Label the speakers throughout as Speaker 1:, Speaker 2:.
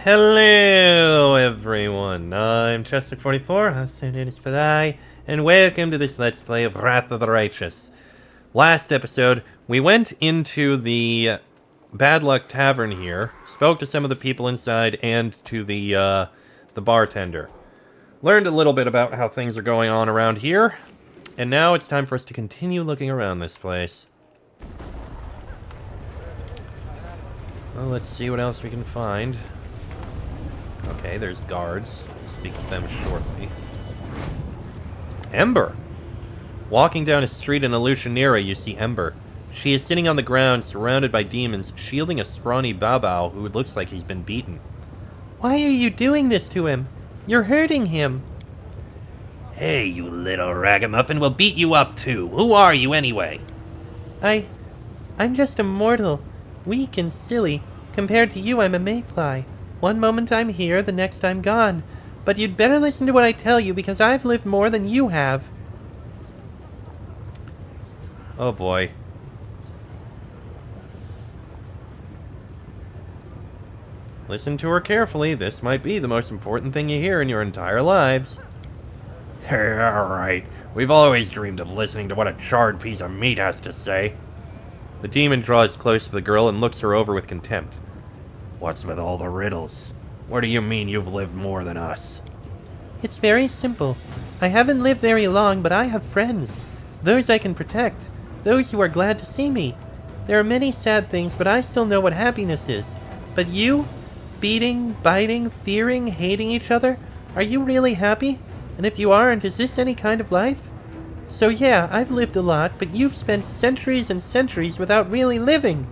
Speaker 1: Hello everyone, I'm Chester44, and welcome to this Let's Play of Wrath of the Righteous. Last episode, we went into the Bad Luck Tavern here, spoke to some of the people inside and to the bartender. Learned a little bit about how things are going on around here, and now it's time for us to continue looking around this place. Well, let's see what else we can find. Okay, there's guards. We'll speak to them shortly. Ember! Walking down a street in Alushanira, you see Ember. She is sitting on the ground, surrounded by demons, shielding a scrawny Bao who looks like he's been beaten. Why are you doing this to him? You're hurting him. Hey, you little ragamuffin, we'll beat you up too. Who are you anyway? I'm just a mortal. Weak and silly. Compared to you, I'm a mayfly. One moment I'm here, the next I'm gone. But you'd better listen to what I tell you, because I've lived more than you have. Oh boy. Listen to her carefully. This might be the most important thing you hear in your entire lives. Alright. We've always dreamed of listening to what a charred piece of meat has to say. The demon draws close to the girl and looks her over with contempt. What's with all the riddles? What do you mean you've lived more than us? It's very simple. I haven't lived very long, but I have friends. Those I can protect. Those who are glad to see me. There are many sad things, but I still know what happiness is. But you? Beating, biting, fearing, hating each other? Are you really happy? And if you aren't, is this any kind of life? So yeah, I've lived a lot, but you've spent centuries and centuries without really living.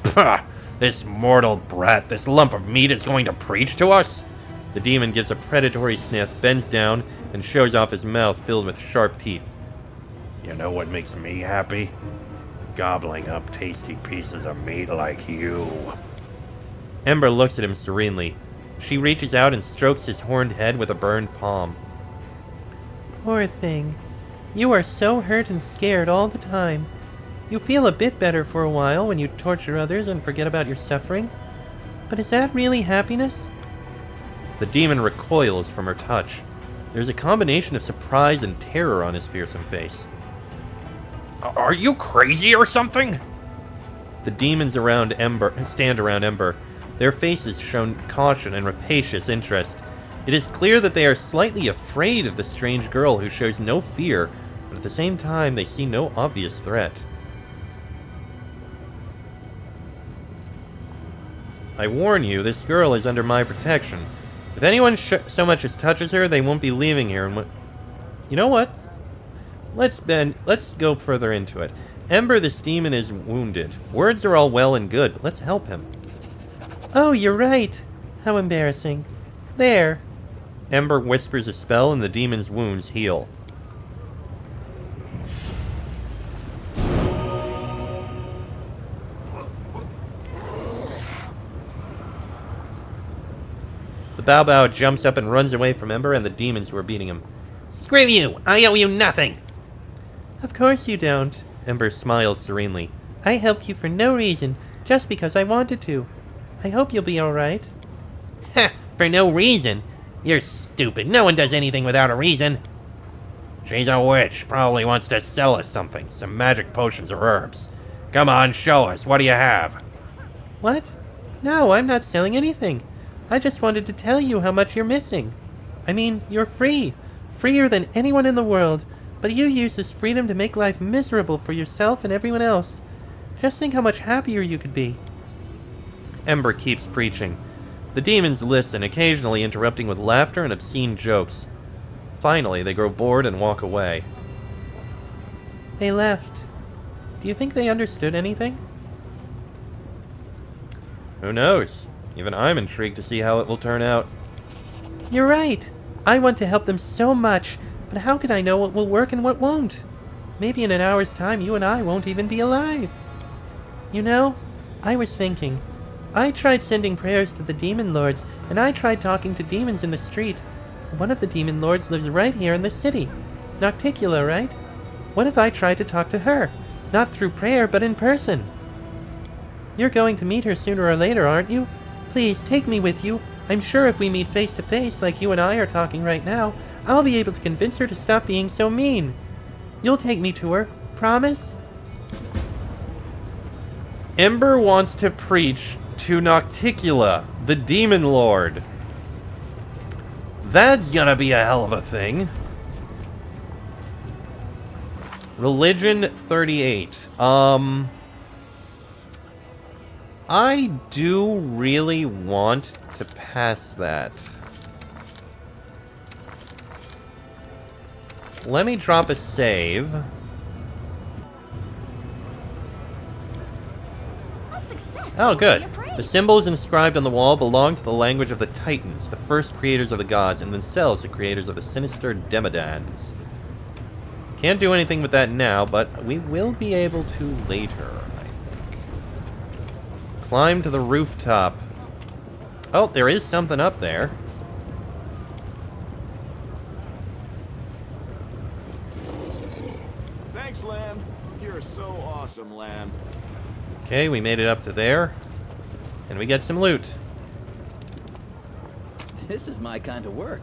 Speaker 1: Pah! This mortal brat, this lump of meat is going to preach to us? The demon gives a predatory sniff, bends down, and shows off his mouth filled with sharp teeth. You know what makes me happy? Gobbling up tasty pieces of meat like you. Ember looks at him serenely. She reaches out and strokes his horned head with a burned palm. Poor thing. You are so hurt and scared all the time. You feel a bit better for a while when you torture others and forget about your suffering. But is that really happiness? The demon recoils from her touch. There's a combination of surprise and terror on his fearsome face. Are you crazy or something? The demons around Ember stand around Ember. Their faces show caution and rapacious interest. It is clear that they are slightly afraid of the strange girl who shows no fear, but at the same time they see no obvious threat. I warn you, this girl is under my protection. If anyone so much as touches her, they won't be leaving here. And you know what? Let's go further into it. Ember, this demon is wounded. Words are all well and good, but let's help him. Oh, you're right. How embarrassing. There. Ember whispers a spell and the demon's wounds heal. The Bao jumps up and runs away from Ember and the demons who are beating him. Screw you! I owe you nothing! Of course you don't. Ember smiles serenely. I helped you for no reason, just because I wanted to. I hope you'll be alright. Ha! For no reason? You're stupid. No one does anything without a reason. She's a witch. Probably wants to sell us something. Some magic potions or herbs. Come on, show us. What do you have? What? No, I'm not selling anything. I just wanted to tell you how much you're missing. I mean, you're free. Freer than anyone in the world. But you use this freedom to make life miserable for yourself and everyone else. Just think how much happier you could be. Ember keeps preaching. The demons listen, occasionally interrupting with laughter and obscene jokes. Finally, they grow bored and walk away. They left. Do you think they understood anything? Who knows? Even I'm intrigued to see how it will turn out. You're right. I want to help them so much, but how can I know what will work and what won't? Maybe in an hour's time you and I won't even be alive. You know, I was thinking. I tried sending prayers to the demon lords, and I tried talking to demons in the street. One of the demon lords lives right here in the city. Nocticula, right? What if I tried to talk to her? Not through prayer, but in person. You're going to meet her sooner or later, aren't you?
Speaker 2: Please, take me with you. I'm sure if we meet face to face like you and I are talking right now, I'll be able to convince her to stop being so mean. You'll take me to her. Promise?
Speaker 1: Ember wants to preach to Nocticula, the Demon Lord. That's gonna be a hell of a thing. Religion 38. I do really want to pass that. Let me drop a save. Oh, good. The symbols inscribed on the wall belong to the language of the Titans, the first creators of the gods, and themselves the creators of the sinister Demodans. Can't do anything with that now, but we will be able to later, I think. Climb to the rooftop. Oh, there is something up there.
Speaker 3: Thanks, Lamb. You're so awesome, Lamb.
Speaker 1: Okay, we made it up to there. And we get some loot.
Speaker 4: This is my kind of work.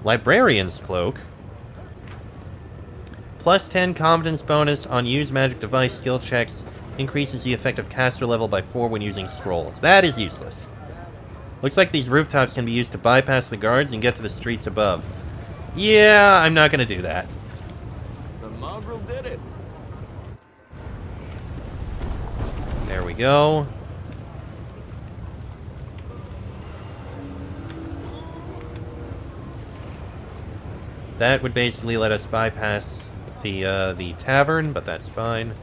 Speaker 1: Librarian's Cloak. Plus 10 competence bonus on use magic device skill checks. Increases the effective caster level by 4 when using scrolls. That is useless. Looks like these rooftops can be used to bypass the guards and get to the streets above. Yeah, I'm not going to do that.
Speaker 3: The mongrel did it.
Speaker 1: There we go. That would basically let us bypass the tavern, but that's fine.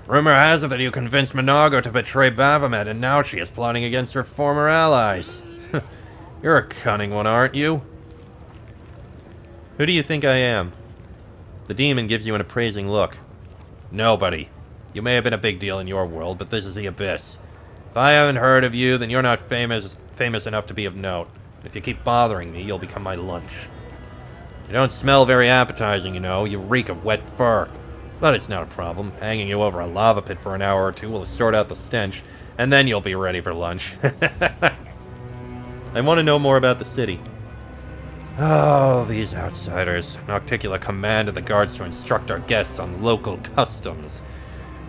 Speaker 1: Rumor has it that you convinced Minago to betray Baphomet, and now she is plotting against her former allies. You're a cunning one, aren't you? Who do you think I am? The demon gives you an appraising look. Nobody. You may have been a big deal in your world, but this is the Abyss. If I haven't heard of you, then you're not famous enough to be of note. If you keep bothering me, you'll become my lunch. You don't smell very appetizing, you know. You reek of wet fur. But it's not a problem. Hanging you over a lava pit for an hour or two will sort out the stench, and then you'll be ready for lunch. I want to know more about the city. Oh, these outsiders. Nocticula commanded the guards to instruct our guests on local customs.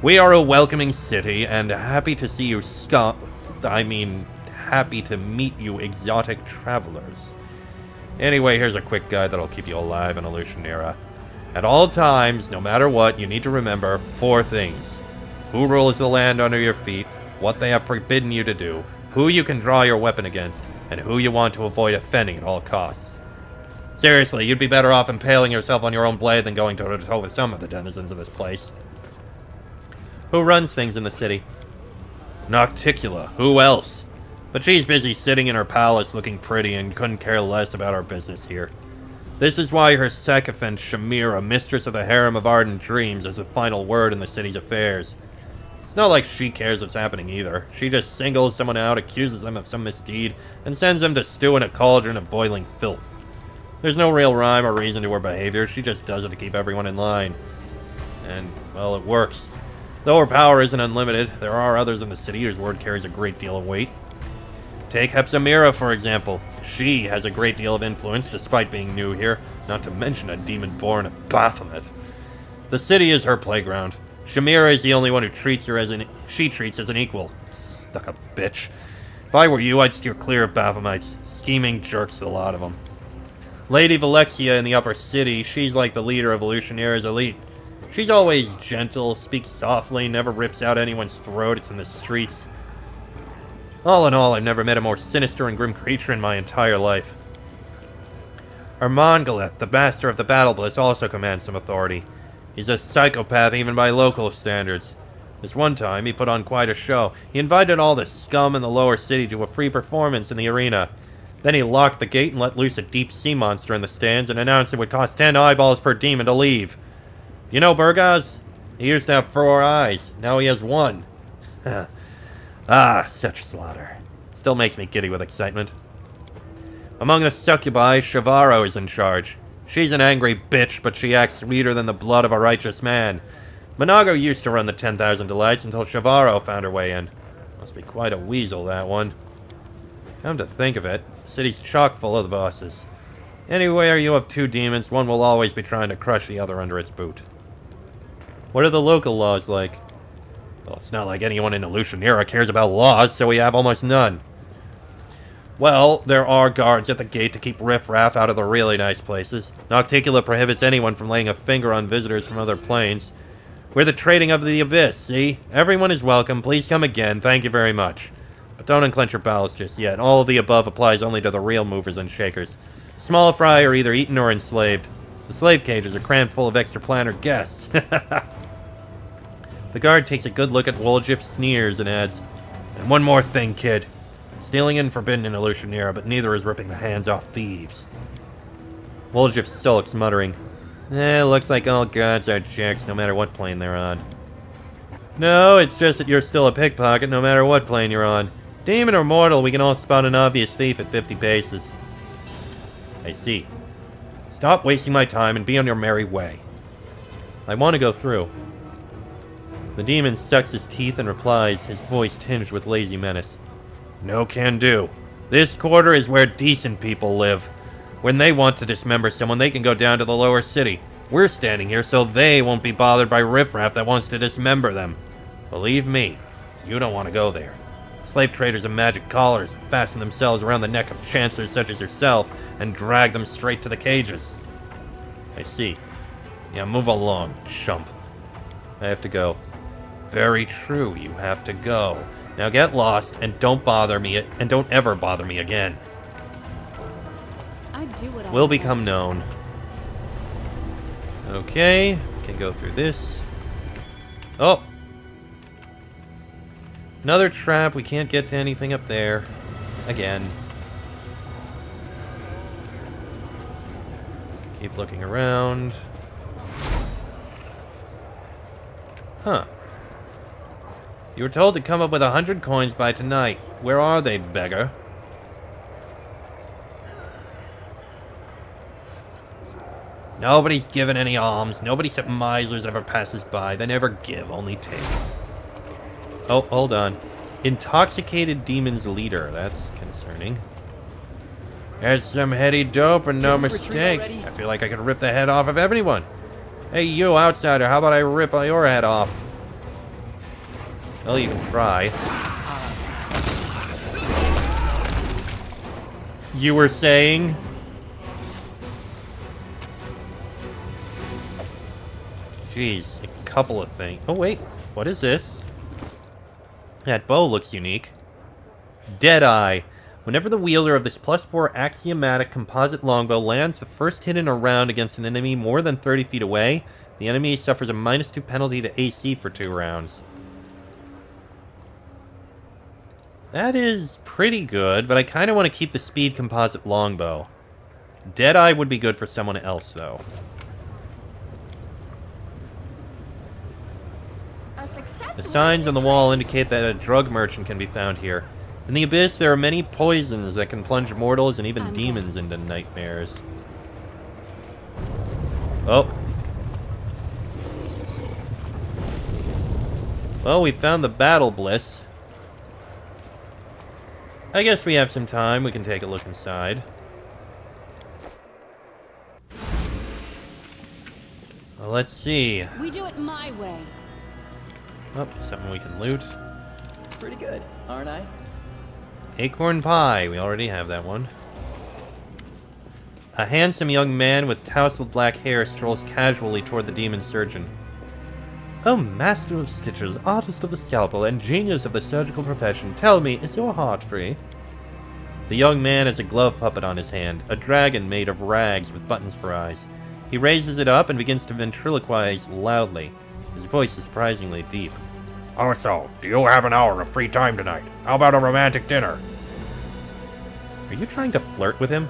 Speaker 1: We are a welcoming city, and happy to see you happy to meet you exotic travelers. Anyway, here's a quick guide that'll keep you alive in Illusionera. At all times, no matter what, you need to remember 4 things. Who rules the land under your feet, what they have forbidden you to do, who you can draw your weapon against, and who you want to avoid offending at all costs. Seriously, you'd be better off impaling yourself on your own blade than going toe-to-toe with some of the denizens of this place. Who runs things in the city? Nocticula. Who else? But she's busy sitting in her palace looking pretty and couldn't care less about our business here. This is why her sycophant Shamira, mistress of the harem of ardent dreams, has the final word in the city's affairs. It's not like she cares what's happening either. She just singles someone out, accuses them of some misdeed, and sends them to stew in a cauldron of boiling filth. There's no real rhyme or reason to her behavior. She just does it to keep everyone in line. And, well, it works. Though her power isn't unlimited, there are others in the city whose word carries a great deal of weight. Take Hepsamira, for example. She has a great deal of influence, despite being new here, not to mention a demon born of Baphomet. The city is her playground. Shamira is the only one who treats her as she treats as an equal. Stuck-up bitch. If I were you, I'd steer clear of Baphomets. Scheming jerks, the lot of them. Lady Valexia in the upper city, she's like the leader of Illusionera's elite. She's always gentle, speaks softly, never rips out anyone's throats in the streets. All in all, I've never met a more sinister and grim creature in my entire life. Armangalet, the master of the Battle Bliss, also commands some authority. He's a psychopath even by local standards. This one time, he put on quite a show. He invited all the scum in the lower city to a free performance in the arena. Then he locked the gate and let loose a deep sea monster in the stands and announced it would cost 10 eyeballs per demon to leave. You know Burgaz? He used to have 4 eyes. Now he has 1. Ah, such slaughter. Still makes me giddy with excitement. Among the succubi, Shavaro is in charge. She's an angry bitch, but she acts sweeter than the blood of a righteous man. Monago used to run the 10,000 Delights until Shavaro found her way in. Must be quite a weasel, that one. Come to think of it, the city's chock full of the bosses. Anywhere you have two demons, one will always be trying to crush the other under its boot. What are the local laws like? Well, it's not like anyone in Illusionera cares about laws, so we have almost none. Well, there are guards at the gate to keep riffraff out of the really nice places. Nocticula prohibits anyone from laying a finger on visitors from other planes. We're the trading of the abyss, see? Everyone is welcome. Please come again. Thank you very much. But don't unclench your bowels just yet. All of the above applies only to the real movers and shakers. Small fry are either eaten or enslaved. The slave cages are crammed full of extraplanar guests. The guard takes a good look at Woljif, sneers, and adds, "And one more thing, kid. Stealing isn't forbidden in Illusionera, but neither is ripping the hands off thieves." Woljif sulks, muttering, looks like all guards are jerks no matter what plane they're on. No, it's just that you're still a pickpocket no matter what plane you're on. Demon or mortal, we can all spot an obvious thief at 50 paces. I see. Stop wasting my time and be on your merry way. I want to go through. The demon sucks his teeth and replies, his voice tinged with lazy menace. No can do. This quarter is where decent people live. When they want to dismember someone, they can go down to the lower city. We're standing here so they won't be bothered by riffraff that wants to dismember them. Believe me, you don't want to go there. Slave traders have magic collars that fasten themselves around the neck of chancellors such as yourself and drag them straight to the cages. I see. Yeah, move along, chump. I have to go. Very true, you have to go. Now get lost and don't bother me, and don't ever bother me again.
Speaker 5: I do what I
Speaker 1: Will become known. Okay, can go through this. Oh! Another trap, we can't get to anything up there. Again. Keep looking around. Huh. You were told to come up with 100 coins by tonight. Where are they, beggar? Nobody's given any alms. Nobody except misers ever passes by. They never give, only take. Oh, hold on. Intoxicated demon's leader. That's concerning. That's some heady dope and no mistake. I feel like I could rip the head off of everyone. Hey, you outsider, how about I rip your head off? Well, you can try. You were saying? Jeez, a couple of things. Oh, wait. What is this? That bow looks unique. Deadeye. Whenever the wielder of this +4 axiomatic composite longbow lands the first hit in a round against an enemy more than 30 feet away, the enemy suffers a -2 penalty to AC for 2 rounds. That is pretty good, but I kind of want to keep the speed composite longbow. Deadeye would be good for someone else, though. The signs on the wall indicate that a drug merchant can be found here. In the Abyss, there are many poisons that can plunge mortals and even demons into nightmares. Oh. Well, we found the Battle Bliss. I guess we have some time. We can take a look inside. Well, let's see.
Speaker 5: We do it my way.
Speaker 1: Oh, something we can loot.
Speaker 4: Pretty good, aren't I?
Speaker 1: Acorn pie. We already have that one. A handsome young man with tousled black hair strolls casually toward the demon surgeon. Oh, master of stitches, artist of the scalpel, and genius of the surgical profession, tell me, is your heart free? The young man has a glove puppet on his hand, a dragon made of rags with buttons for eyes. He raises it up and begins to ventriloquize loudly. His voice is surprisingly deep. Oh, so, do you have an hour of free time tonight? How about a romantic dinner? Are you trying to flirt with him?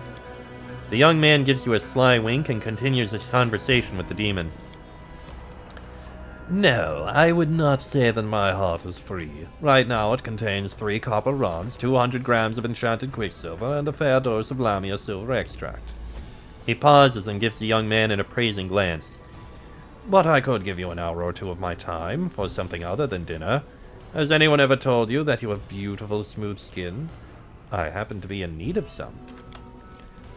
Speaker 1: The young man gives you a sly wink and continues his conversation with the demon. No, I would not say that my heart is free. Right now it contains 3 copper rods, 200 grams of enchanted quicksilver, and a fair dose of Lamia silver extract. He pauses and gives the young man an appraising glance. But I could give you an hour or two of my time for something other than dinner. Has anyone ever told you that you have beautiful, smooth skin? I happen to be in need of some.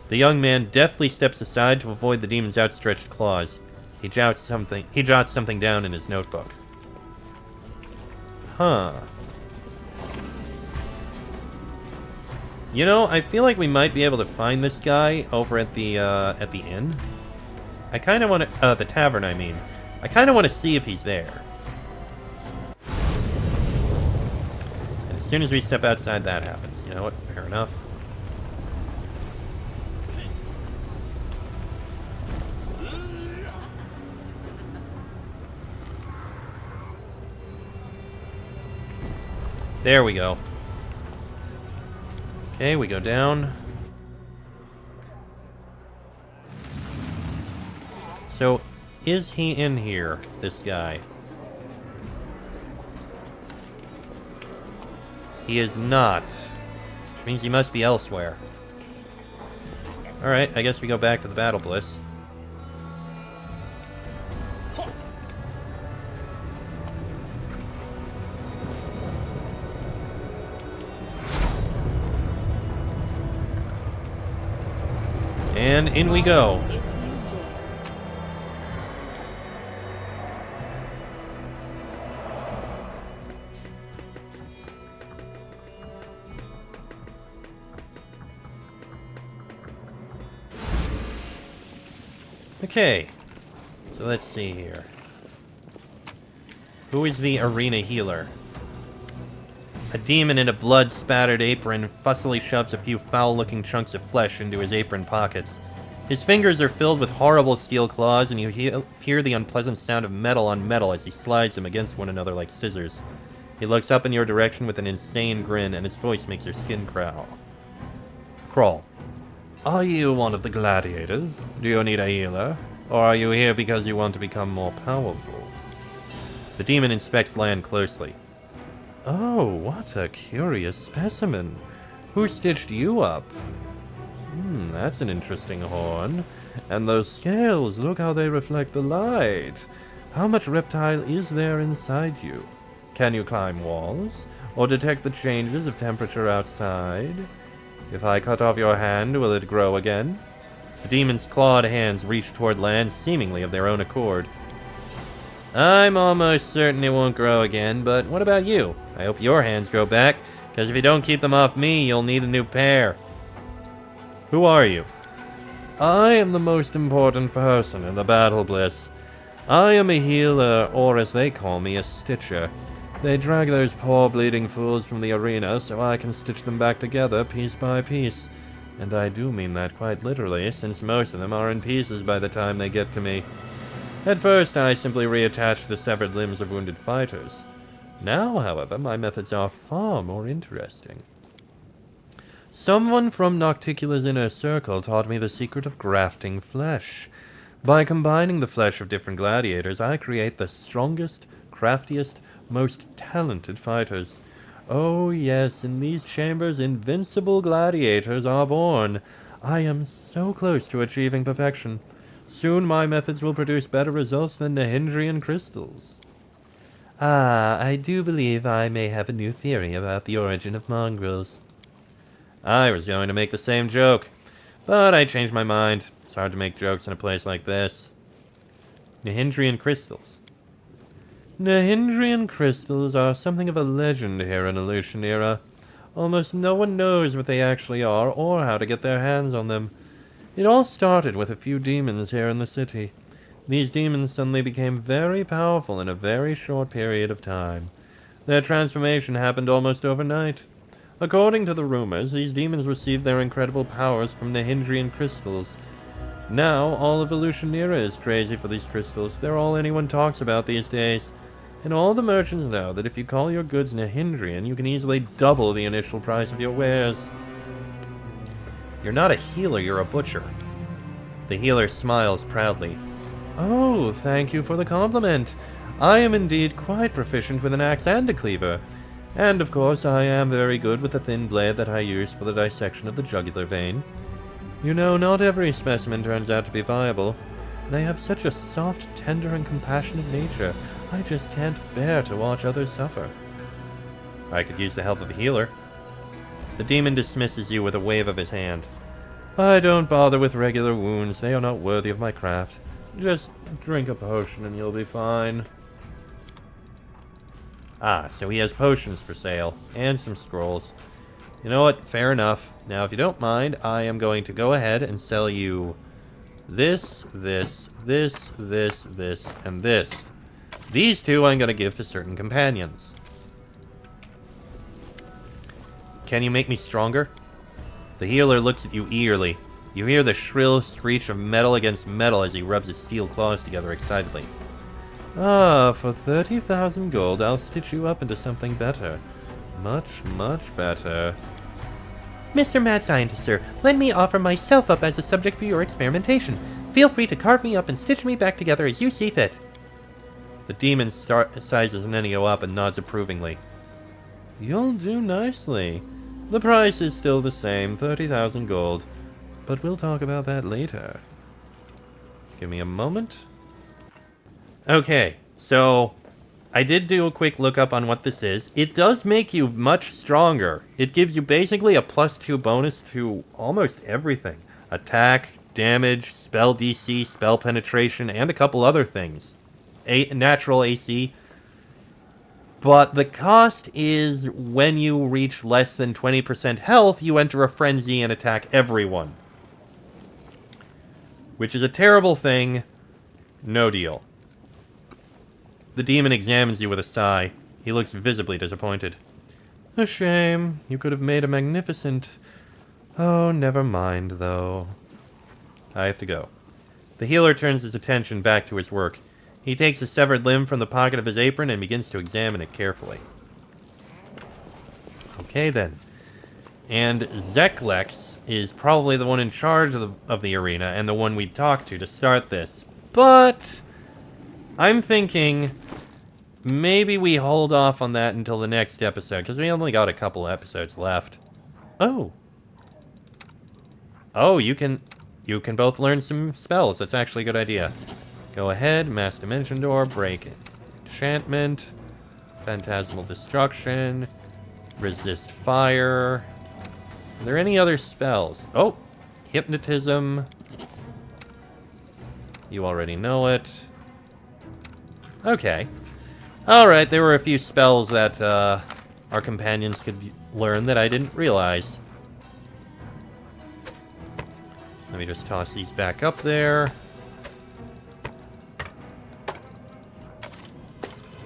Speaker 1: The young man deftly steps aside to avoid the demon's outstretched claws. He jots something down in his notebook. Huh. You know, I feel like we might be able to find this guy over at the inn. I kind of want to, the tavern, I mean. I kind of want to see if he's there. And as soon as we step outside, that happens. You know what? Fair enough. There we go. Okay, we go down. So, is he in here, this guy? He is not. Which means he must be elsewhere. Alright, I guess we go back to the Battle Bliss. And in we go.
Speaker 5: If you dare.
Speaker 1: Okay, so let's see here. Who is the arena healer? A demon in a blood-spattered apron fussily shoves a few foul-looking chunks of flesh into his apron pockets. His fingers are filled with horrible steel claws, and you hear the unpleasant sound of metal on metal as he slides them against one another like scissors. He looks up in your direction with an insane grin, and his voice makes your skin crawl. Are you one of the gladiators? Do you need a healer? Or are you here because you want to become more powerful? The demon inspects Lan closely. Oh, what a curious specimen. Who stitched you up? That's an interesting horn. And those scales, look how they reflect the light. How much reptile is there inside you? Can you climb walls? Or detect the changes of temperature outside? If I cut off your hand, will it grow again? The demon's clawed hands reach toward Lan, seemingly of their own accord. I'm almost certain it won't grow again, but what about you? I hope your hands grow back, because if you don't keep them off me, you'll need a new pair. Who are you? I am the most important person in the Battle Bliss. I am a healer, or as they call me, a stitcher. They drag those poor bleeding fools from the arena so I can stitch them back together piece by piece. And I do mean that quite literally, since most of them are in pieces by the time they get to me. At first, I simply reattached the severed limbs of wounded fighters. Now, however, my methods are far more interesting. Someone from Nocticula's inner circle taught me the secret of grafting flesh. By combining the flesh of different gladiators, I create the strongest, craftiest, most talented fighters. Oh yes, in these chambers, invincible gladiators are born. I am so close to achieving perfection. Soon my methods will produce better results than Nahindrian crystals. Ah, I do believe I may have a new theory about the origin of mongrels. I was going to make the same joke, but I changed my mind. It's hard to make jokes in a place like this. Nahindrian crystals. Nahindrian crystals are something of a legend here in Illusionera. Almost no one knows what they actually are or how to get their hands on them. It all started with a few demons here in the city. These demons suddenly became very powerful in a very short period of time. Their transformation happened almost overnight. According to the rumors, these demons received their incredible powers from the Nahindrian crystals. Now, all of Illusionera is crazy for these crystals. They're all anyone talks about these days. And all the merchants know that if you call your goods Nahindrian, you can easily double the initial price of your wares. You're not a healer, you're a butcher. The healer smiles proudly. Oh, thank you for the compliment. I am indeed quite proficient with an axe and a cleaver. And of course, I am very good with the thin blade that I use for the dissection of the jugular vein. You know, not every specimen turns out to be viable.
Speaker 2: They have such a soft, tender, and compassionate nature. I just can't bear to watch others suffer.
Speaker 1: I could use the help of a healer. The demon dismisses you with a wave of his hand. I don't bother with regular wounds. They are not worthy of my craft. Just drink a potion and you'll be fine. Ah, so he has potions for sale. And some scrolls. You know what? Fair enough. Now, if you don't mind, I am going to go ahead and sell you this, this, and this. These two I'm going to give to certain companions. Can you make me stronger? The healer looks at you eagerly. You hear the shrill screech of metal against metal as he rubs his steel claws together excitedly. Ah, for 30,000 gold, I'll stitch you up into something better. Much, much better.
Speaker 2: Mr. Mad Scientist, sir, let me offer myself up as a subject for your experimentation. Feel free to carve me up and stitch me back together as you see fit.
Speaker 1: The demon sizes Nenio up and nods approvingly. You'll do nicely. The price is still the same, 30,000 gold. But we'll talk about that later. Give me a moment. Okay, so I did do a quick lookup on what this is. It does make you much stronger. It gives you basically a +2 bonus to almost everything. Attack, damage, spell DC, spell penetration, and a couple other things. Natural AC. But the cost is when you reach less than 20% health, you enter a frenzy and attack everyone. Which is a terrible thing. No deal. The demon examines you with a sigh. He looks visibly disappointed. A shame. You could have made a magnificent... Oh, never mind, though. I have to go. The healer turns his attention back to his work. He takes a severed limb from the pocket of his apron and begins to examine it carefully. Okay, then. And Zeklex is probably the one in charge of the arena and the one we'd talk to start this. But I'm thinking maybe we hold off on that until the next episode, because we only got a couple episodes left. Oh. Oh, you can both learn some spells. That's actually a good idea. Go ahead, Mass Dimension Door, Break Enchantment, Phantasmal Destruction, Resist Fire. Are there any other spells? Oh, Hypnotism. You already know it. Okay. Alright, there were a few spells that our companions could learn that I didn't realize. Let me just toss these back up there.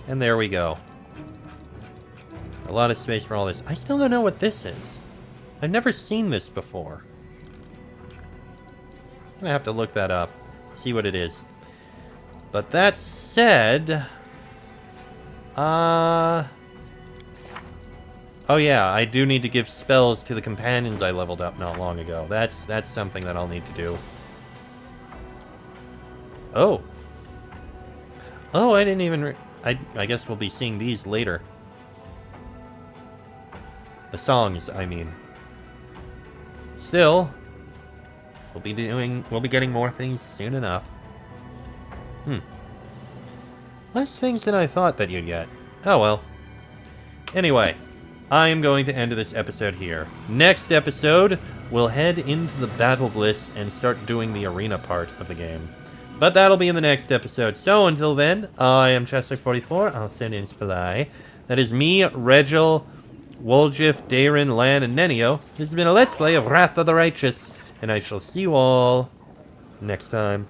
Speaker 1: And there we go. A lot of space for all this. I still don't know what this is. I've never seen this before. I'm gonna have to look that up. See what it is. But that said... Oh yeah, I do need to give spells to the companions I leveled up not long ago. That's something that I'll need to do. Oh. Oh, I didn't even... I guess we'll be seeing these later. The songs, I mean. Still, we'll be getting more things soon enough. Less things than I thought that you'd get. Oh well. Anyway, I am going to end this episode here. Next episode, we'll head into the Battle Bliss and start doing the arena part of the game. But that'll be in the next episode. So until then, I am Chester44. I'll send in Sply. That is me, Regil, Woljif, Darren, Lan, and Nenio. This has been a Let's Play of Wrath of the Righteous. And I shall see you all next time.